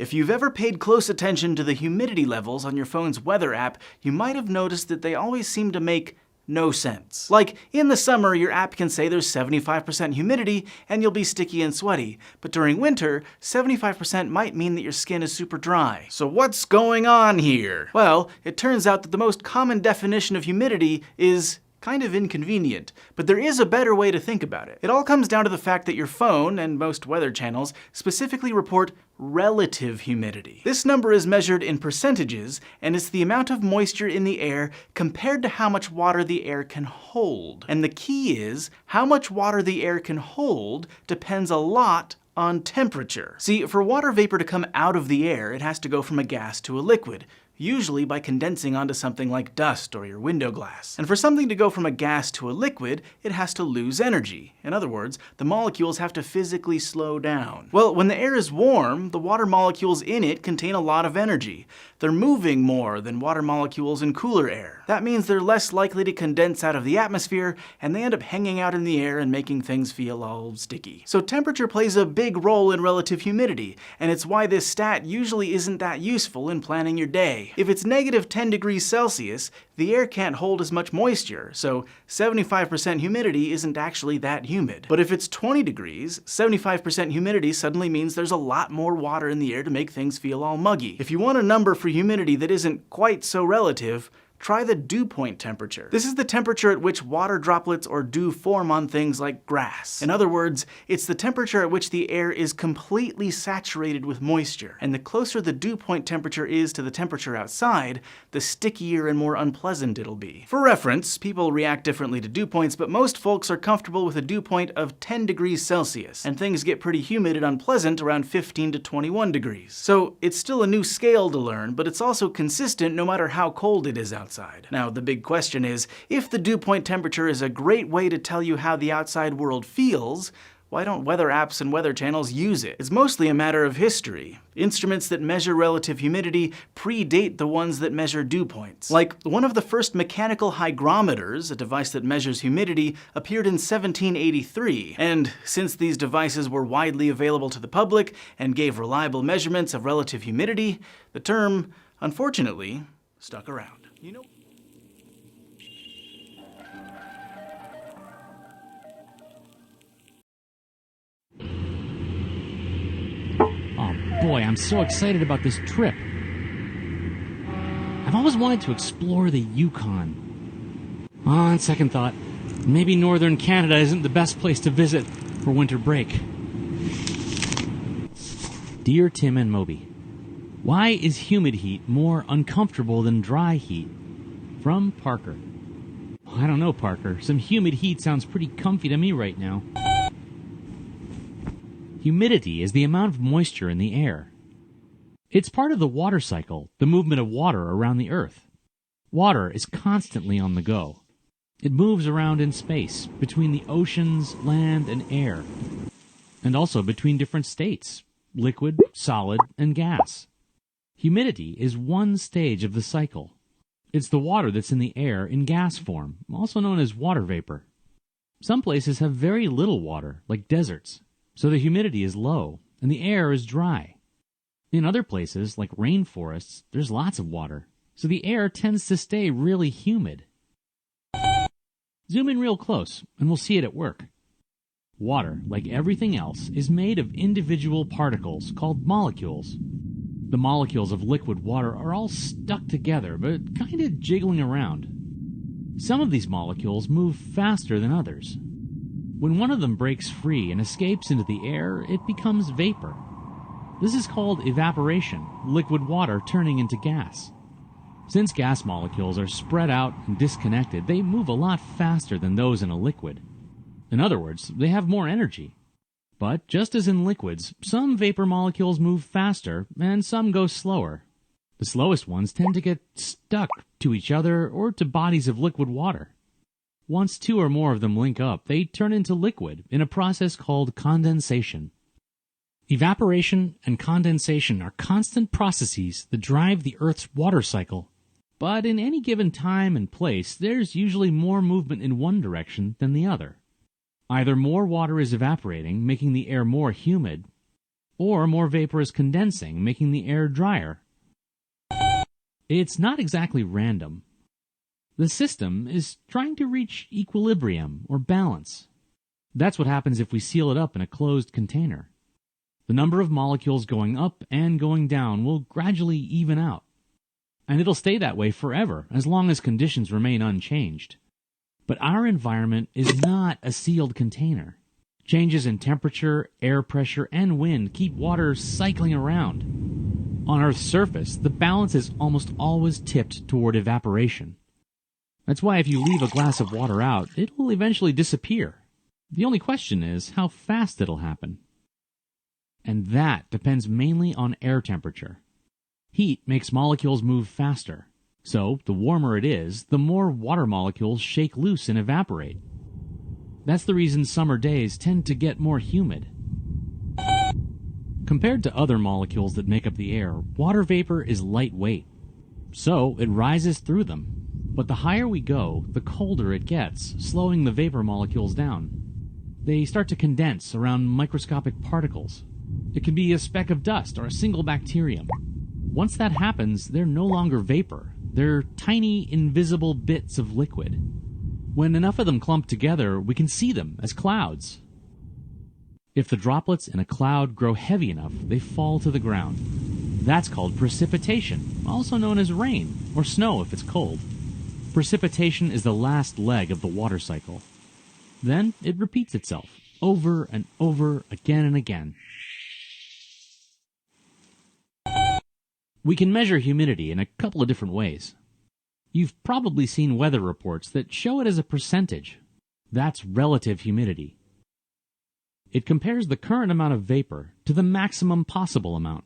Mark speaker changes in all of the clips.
Speaker 1: If you've ever paid close attention to the humidity levels on your phone's weather app, you might have noticed that they always seem to make no sense. Like, in the summer, your app can say there's 75% humidity and you'll be sticky and sweaty. But during winter, 75% might mean that your skin is super dry. So what's going on here? Well, it turns out that the most common definition of humidity is kind of inconvenient, but there is a better way to think about it. It all comes down to the fact that your phone, and most weather channels, specifically report relative humidity. This number is measured in percentages, and it's the amount of moisture in the air compared to how much water the air can hold. And the key is, how much water the air can hold depends a lot on temperature. See, for water vapor to come out of the air, it has to go from a gas to a liquid, usually by condensing onto something like dust or your window glass. And for something to go from a gas to a liquid, it has to lose energy. In other words, the molecules have to physically slow down. Well, when the air is warm, the water molecules in it contain a lot of energy. They're moving more than water molecules in cooler air. That means they're less likely to condense out of the atmosphere, and they end up hanging out in the air and making things feel all sticky. So temperature plays a big role in relative humidity, and it's why this stat usually isn't that useful in planning your day. If it's negative 10 degrees Celsius, the air can't hold as much moisture, so 75% humidity isn't actually that humid. But if it's 20 degrees, 75% humidity suddenly means there's a lot more water in the air to make things feel all muggy. If you want a number for humidity that isn't quite so relative, try the dew point temperature. This is the temperature at which water droplets or dew form on things like grass. In other words, it's the temperature at which the air is completely saturated with moisture. And the closer the dew point temperature is to the temperature outside, the stickier and more unpleasant it'll be. For reference, people react differently to dew points, but most folks are comfortable with a dew point of 10 degrees Celsius, and things get pretty humid and unpleasant around 15 to 21 degrees. So it's still a new scale to learn, but it's also consistent no matter how cold it is outside. Now, the big question is, if the dew point temperature is a great way to tell you how the outside world feels, why don't weather apps and weather channels use it? It's mostly a matter of history. Instruments that measure relative humidity predate the ones that measure dew points. Like, one of the first mechanical hygrometers, a device that measures humidity, appeared in 1783. And since these devices were widely available to the public and gave reliable measurements of relative humidity, the term, unfortunately, stuck around. You know,
Speaker 2: oh boy, I'm so excited about this trip. I've always wanted to explore the Yukon. On second thought, maybe northern Canada isn't the best place to visit for winter break. Dear Tim and Moby, why is humid heat more uncomfortable than dry heat? From Parker. I don't know, Parker. Some humid heat sounds pretty comfy to me right now. Humidity is the amount of moisture in the air. It's part of the water cycle, the movement of water around the Earth. Water is constantly on the go. It moves around in space, between the oceans, land, and air, and also between different states, liquid, solid, and gas. Humidity is one stage of the cycle. It's the water that's in the air in gas form, also known as water vapor. Some places have very little water, like deserts, so the humidity is low, and the air is dry. In other places, like rainforests, there's lots of water, so the air tends to stay really humid. Zoom in real close, and we'll see it at work. Water, like everything else, is made of individual particles called molecules. The molecules of liquid water are all stuck together, but kind of jiggling around. Some of these molecules move faster than others. When one of them breaks free and escapes into the air, it becomes vapor. This is called evaporation, liquid water turning into gas. Since gas molecules are spread out and disconnected, they move a lot faster than those in a liquid. In other words, they have more energy. But just as in liquids, some vapor molecules move faster and some go slower. The slowest ones tend to get stuck to each other or to bodies of liquid water. Once two or more of them link up, they turn into liquid in a process called condensation. Evaporation and condensation are constant processes that drive the Earth's water cycle. But in any given time and place, there's usually more movement in one direction than the other. Either more water is evaporating, making the air more humid, or more vapor is condensing, making the air drier. It's not exactly random. The system is trying to reach equilibrium or balance. That's what happens if we seal it up in a closed container. The number of molecules going up and going down will gradually even out. And it'll stay that way forever, as long as conditions remain unchanged. But our environment is not a sealed container. Changes in temperature, air pressure, and wind keep water cycling around. On Earth's surface, the balance is almost always tipped toward evaporation. That's why if you leave a glass of water out, it will eventually disappear. The only question is how fast it'll happen. And that depends mainly on air temperature. Heat makes molecules move faster. So, the warmer it is, the more water molecules shake loose and evaporate. That's the reason summer days tend to get more humid. Compared to other molecules that make up the air, water vapor is lightweight. So, it rises through them. But the higher we go, the colder it gets, slowing the vapor molecules down. They start to condense around microscopic particles. It can be a speck of dust or a single bacterium. Once that happens, they're no longer vapor. They're tiny, invisible bits of liquid. When enough of them clump together, we can see them as clouds. If the droplets in a cloud grow heavy enough, they fall to the ground. That's called precipitation, also known as rain, or snow if it's cold. Precipitation is the last leg of the water cycle. Then it repeats itself, over and over, again and again. We can measure humidity in a couple of different ways. You've probably seen weather reports that show it as a percentage. That's relative humidity. It compares the current amount of vapor to the maximum possible amount.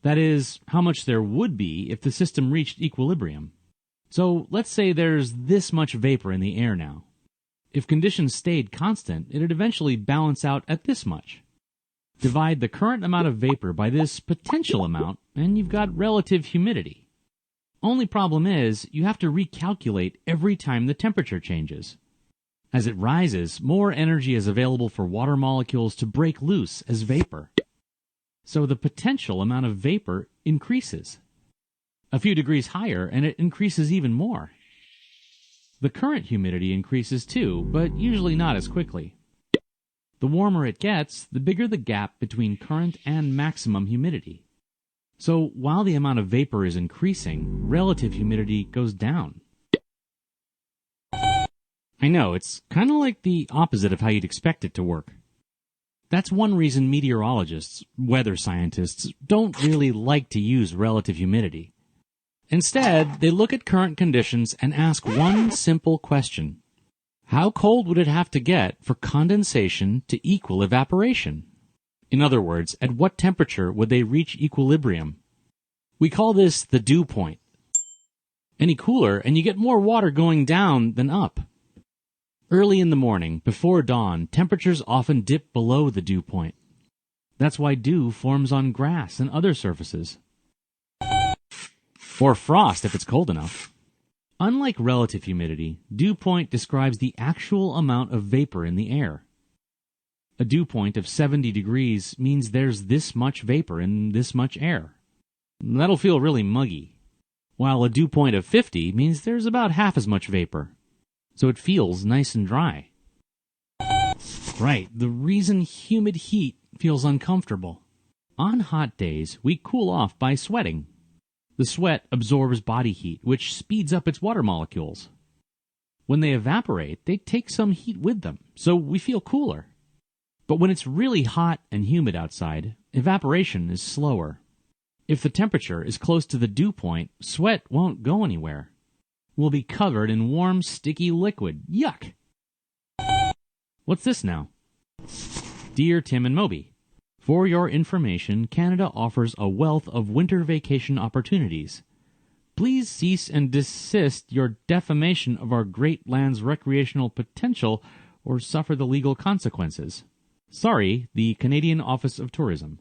Speaker 2: That is, how much there would be if the system reached equilibrium. So let's say there's this much vapor in the air now. If conditions stayed constant, it'd eventually balance out at this much. Divide the current amount of vapor by this potential amount, and you've got relative humidity. Only problem is, you have to recalculate every time the temperature changes. As it rises, more energy is available for water molecules to break loose as vapor. So the potential amount of vapor increases. A few degrees higher, and it increases even more. The current humidity increases too, but usually not as quickly. The warmer it gets, the bigger the gap between current and maximum humidity. So while the amount of vapor is increasing, relative humidity goes down. I know, it's kind of like the opposite of how you'd expect it to work. That's one reason meteorologists, weather scientists, don't really like to use relative humidity. Instead, they look at current conditions and ask one simple question. How cold would it have to get for condensation to equal evaporation? In other words, at what temperature would they reach equilibrium? We call this the dew point. Any cooler, and you get more water going down than up. Early in the morning, before dawn, temperatures often dip below the dew point. That's why dew forms on grass and other surfaces. Or frost if it's cold enough. Unlike relative humidity, dew point describes the actual amount of vapor in the air. A dew point of 70 degrees means there's this much vapor in this much air. That'll feel really muggy. While a dew point of 50 means there's about half as much vapor. So it feels nice and dry. Right, the reason humid heat feels uncomfortable. On hot days, we cool off by sweating. The sweat absorbs body heat, which speeds up its water molecules. When they evaporate, they take some heat with them, so we feel cooler. But when it's really hot and humid outside, evaporation is slower. If the temperature is close to the dew point, sweat won't go anywhere. We'll be covered in warm, sticky liquid. Yuck! What's this now? Dear Tim and Moby, for your information, Canada offers a wealth of winter vacation opportunities. Please cease and desist your defamation of our great land's recreational potential or suffer the legal consequences. Sorry, the Canadian Office of Tourism.